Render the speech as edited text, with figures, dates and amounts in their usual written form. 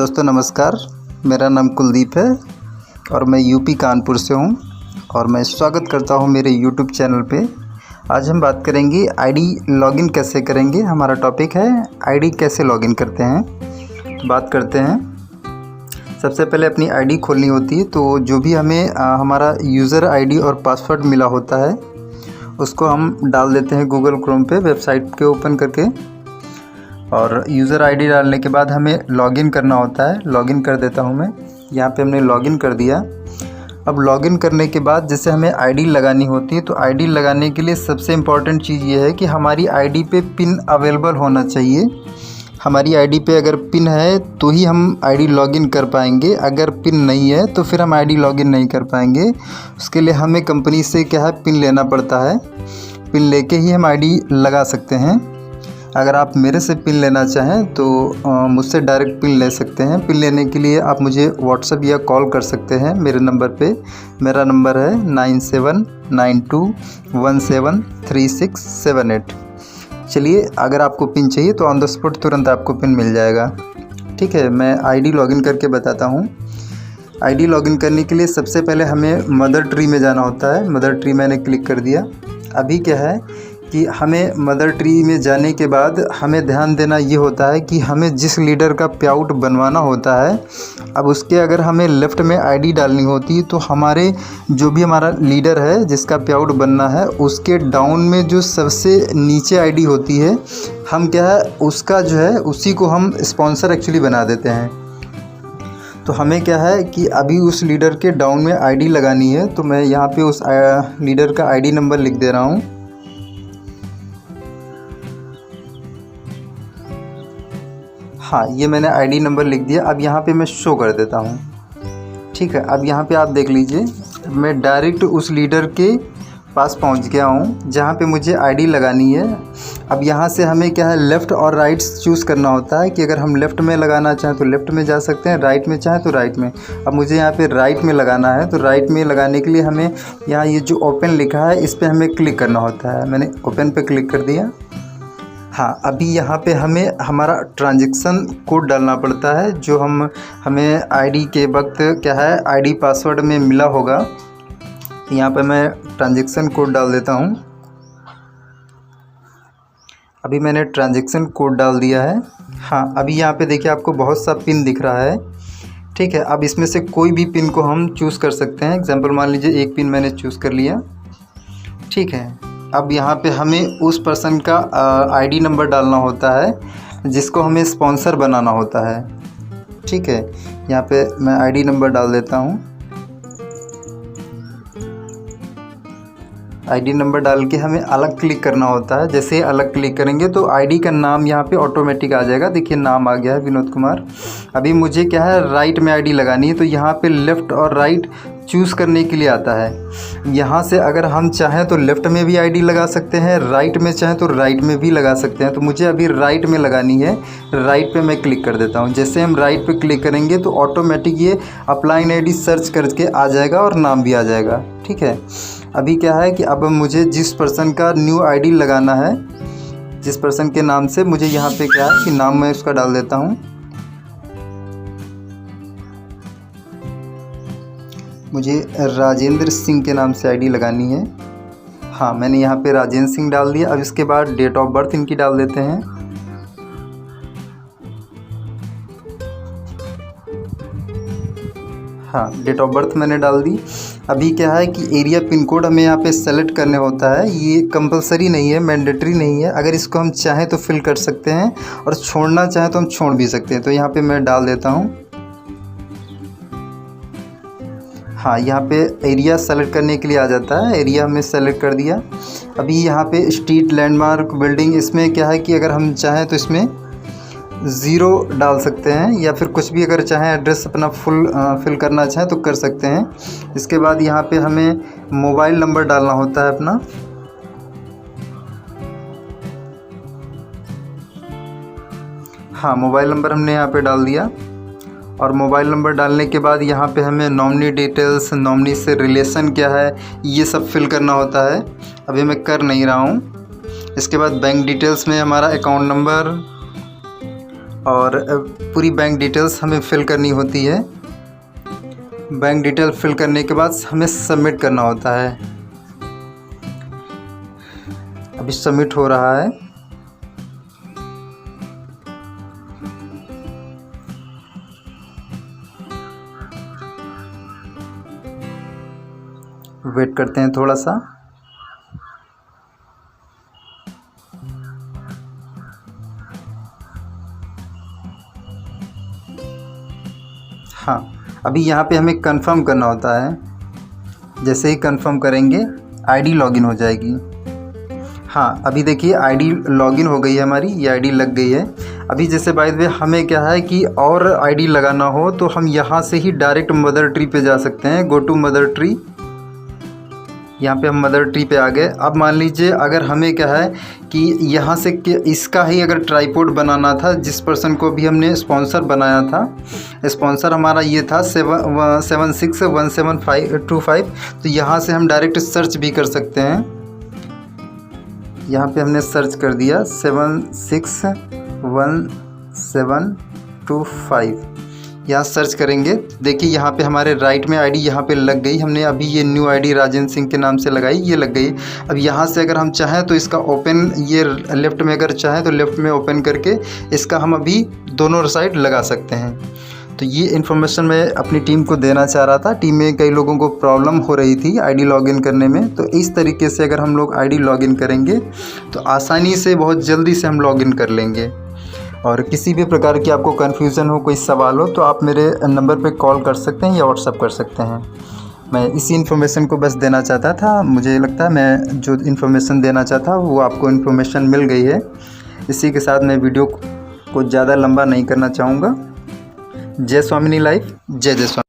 दोस्तों नमस्कार, मेरा नाम कुलदीप है और मैं यूपी कानपुर से हूं और मैं स्वागत करता हूं मेरे यूट्यूब चैनल पे। आज हम बात करेंगे आईडी लॉगिन कैसे करेंगे। हमारा टॉपिक है आईडी कैसे लॉगिन करते हैं। तो बात करते हैं। सबसे पहले अपनी आईडी खोलनी होती है, तो जो भी हमें हमारा यूज़र आईडी और पासवर्ड मिला होता है उसको हम डाल देते हैं गूगल क्रोम पे वेबसाइट के ओपन करके। और यूज़र आईडी डालने के बाद हमें लॉगिन करना होता है। लॉगिन कर देता हूं मैं। यहाँ पे हमने लॉगिन कर दिया। अब लॉगिन करने के बाद जैसे हमें आईडी लगानी होती है, तो आईडी लगाने के लिए सबसे इम्पॉर्टेंट चीज़ ये है कि हमारी आईडी पे पिन अवेलेबल होना चाहिए। हमारी आईडी पे अगर पिन है तो ही हम आईडी लॉगिन कर पाएंगे। अगर पिन नहीं है तो फिर हम आईडी लॉगिन नहीं कर पाएंगे। उसके लिए हमें कंपनी से क्या है, पिन लेना पड़ता है। पिन लेके ही हम आईडी लगा सकते हैं। अगर आप मेरे से पिन लेना चाहें तो मुझसे डायरेक्ट पिन ले सकते हैं। पिन लेने के लिए आप मुझे व्हाट्सएप या कॉल कर सकते हैं मेरे नंबर पे। मेरा नंबर है 9792173678। चलिए, अगर आपको पिन चाहिए तो ऑन द स्पॉट तुरंत आपको पिन मिल जाएगा। ठीक है, मैं आईडी लॉगिन करके बताता हूँ। आईडी लॉगिन करने के लिए सबसे पहले हमें मदर ट्री में जाना होता है। मदर ट्री मैंने क्लिक कर दिया। अभी क्या है कि हमें मदर ट्री में जाने के बाद हमें ध्यान देना ये होता है कि हमें जिस लीडर का पेआउट बनवाना होता है, अब उसके अगर हमें लेफ़्ट में आईडी डालनी होती है तो हमारे जो भी हमारा लीडर है जिसका पेआउट बनना है उसके डाउन में जो सबसे नीचे आईडी होती है, हम क्या है उसका जो है उसी को हम स्पॉन्सर एक्चुअली बना देते हैं। तो हमें क्या है कि अभी उस लीडर के डाउन में आईडी लगानी है। तो मैं यहाँ पे उस लीडर का आईडी नंबर लिख दे रहा हूँ। हाँ, ये मैंने आईडी नंबर लिख दिया। अब यहाँ पे मैं शो कर देता हूँ। ठीक है, अब यहाँ पे आप देख लीजिए, मैं डायरेक्ट उस लीडर के पास पहुँच गया हूँ जहाँ पे मुझे आईडी लगानी है। अब यहाँ से हमें क्या है, लेफ़्ट और राइट चूज़ करना होता है कि अगर हम लेफ़्ट में लगाना चाहें तो लेफ़्ट में जा सकते हैं, राइट में चाहें तो राइट में। अब मुझे यहाँ पे राइट में लगाना है, तो राइट में लगाने के लिए हमें यहाँ ये जो ओपन लिखा है इस पर हमें क्लिक करना होता है। मैंने ओपन पे क्लिक कर दिया। हाँ, अभी यहाँ पे हमें हमारा ट्रांजैक्शन कोड डालना पड़ता है जो हमें आईडी के वक्त क्या है आईडी पासवर्ड में मिला होगा। यहाँ पे मैं ट्रांजैक्शन कोड डाल देता हूँ। अभी मैंने ट्रांजैक्शन कोड डाल दिया है। हाँ, अभी यहाँ पे देखिए आपको बहुत सा पिन दिख रहा है। ठीक है, अब इसमें से कोई भी पिन को हम चूज़ कर सकते हैं। एग्जाम्पल मान लीजिए एक पिन मैंने चूज़ कर लिया। ठीक है, अब यहाँ पे हमें उस पर्सन का आईडी नंबर डालना होता है जिसको हमें स्पॉन्सर बनाना होता है। ठीक है, यहाँ पे मैं आईडी नंबर डाल देता हूँ। आईडी नंबर डाल के हमें अलग क्लिक करना होता है। जैसे अलग क्लिक करेंगे तो आईडी का नाम यहाँ पे ऑटोमेटिक आ जाएगा। देखिए नाम आ गया है विनोद कुमार। अभी मुझे क्या है राइट में आईडी लगानी है, तो यहाँ पे लेफ़्ट और राइट चूज़ करने के लिए आता है। यहाँ से अगर हम चाहें तो लेफ़्ट में भी आईडी लगा सकते हैं, राइट में चाहें तो राइट में भी लगा सकते हैं। तो मुझे अभी राइट में लगानी है। राइट पे मैं क्लिक कर देता हूँ। जैसे हम राइट पे क्लिक करेंगे तो ऑटोमेटिक ये अप्लाई आईडी सर्च करके आ जाएगा और नाम भी आ जाएगा। ठीक है, अभी क्या है कि अब मुझे जिस पर्सन का न्यू आईडी लगाना है, जिस पर्सन के नाम से, मुझे यहाँ पे क्या है कि नाम मैं उसका डाल देता हूँ। मुझे राजेंद्र सिंह के नाम से आईडी लगानी है। हाँ, मैंने यहाँ पे राजेंद्र सिंह डाल दिया। अब इसके बाद डेट ऑफ बर्थ इनकी डाल देते हैं। हाँ, डेट ऑफ बर्थ मैंने डाल दी। अभी क्या है कि एरिया पिन कोड हमें यहाँ पे सेलेक्ट करने होता है। ये कंपलसरी नहीं है, मैंडेटरी नहीं है। अगर इसको हम चाहें तो फिल कर सकते हैं और छोड़ना चाहें तो हम छोड़ भी सकते हैं। तो यहाँ पे मैं डाल देता हूँ। हाँ, यहाँ पे एरिया सेलेक्ट करने के लिए आ जाता है। एरिया हमने सेलेक्ट कर दिया। अभी यहाँ पे स्ट्रीट, लैंडमार्क, बिल्डिंग, इसमें क्या है कि अगर हम चाहें तो इसमें 0 डाल सकते हैं या फिर कुछ भी अगर चाहें एड्रेस अपना फिल करना चाहें तो कर सकते हैं। इसके बाद यहाँ पे हमें मोबाइल नंबर डालना होता है अपना। हाँ, मोबाइल नंबर हमने यहाँ पे डाल दिया। और मोबाइल नंबर डालने के बाद यहाँ पे हमें नॉमिनी डिटेल्स, नॉमिनी से रिलेशन क्या है, ये सब फिल करना होता है। अभी मैं कर नहीं रहा हूँ। इसके बाद बैंक डिटेल्स में हमारा अकाउंट नंबर, और पूरी बैंक डिटेल्स हमें फिल करनी होती है। बैंक डिटेल फिल करने के बाद हमें सबमिट करना होता है। अभी सबमिट हो रहा है। वेट करते हैं थोड़ा सा। हाँ, अभी यहाँ पे हमें कंफर्म करना होता है। जैसे ही कंफर्म करेंगे आईडी लॉगिन हो जाएगी। हाँ, अभी देखिए आईडी लॉगिन हो गई है हमारी, ये आईडी लग गई है। अभी जैसे बाय द वे हमें क्या है कि और आईडी लगाना हो तो हम यहाँ से ही डायरेक्ट मदर ट्री पे जा सकते हैं। गो टू मदर ट्री, यहाँ पे हम मदर ट्री पे आ गए। अब मान लीजिए अगर हमें क्या है कि यहाँ से इसका ही अगर ट्राइपॉड बनाना था, जिस पर्सन को भी हमने स्पॉन्सर बनाया था, स्पॉन्सर हमारा ये था 761725, तो यहाँ से हम डायरेक्ट सर्च भी कर सकते हैं। यहाँ पे हमने सर्च कर दिया 761725, यहाँ सर्च करेंगे। देखिए यहाँ पे हमारे राइट में आईडी यहाँ पे लग गई। हमने अभी ये न्यू आईडी राजेंद्र सिंह के नाम से लगाई, ये लग गई। अब यहाँ से अगर हम चाहें तो इसका ओपन, ये लेफ़्ट में अगर चाहें तो लेफ़्ट में ओपन करके इसका हम अभी दोनों साइड लगा सकते हैं। तो ये इन्फॉर्मेशन मैं अपनी टीम को देना चाह रहा था। टीम में कई लोगों को प्रॉब्लम हो रही थी आईडी लॉगिन करने में। तो इस तरीके से अगर हम लोग आईडी लॉगिन करेंगे तो आसानी से, बहुत जल्दी से हम लॉगिन कर लेंगे। और किसी भी प्रकार की आपको कन्फ्यूज़न हो, कोई सवाल हो, तो आप मेरे नंबर पे कॉल कर सकते हैं या व्हाट्सअप कर सकते हैं। मैं इसी इन्फॉर्मेशन को बस देना चाहता था। मुझे लगता है मैं जो इन्फॉर्मेशन देना चाहता वो आपको इन्फॉर्मेशन मिल गई है। इसी के साथ मैं वीडियो को ज़्यादा लंबा नहीं करना चाहूँगा। जय स्वामिनी लाइफ, जय जय स्वामी।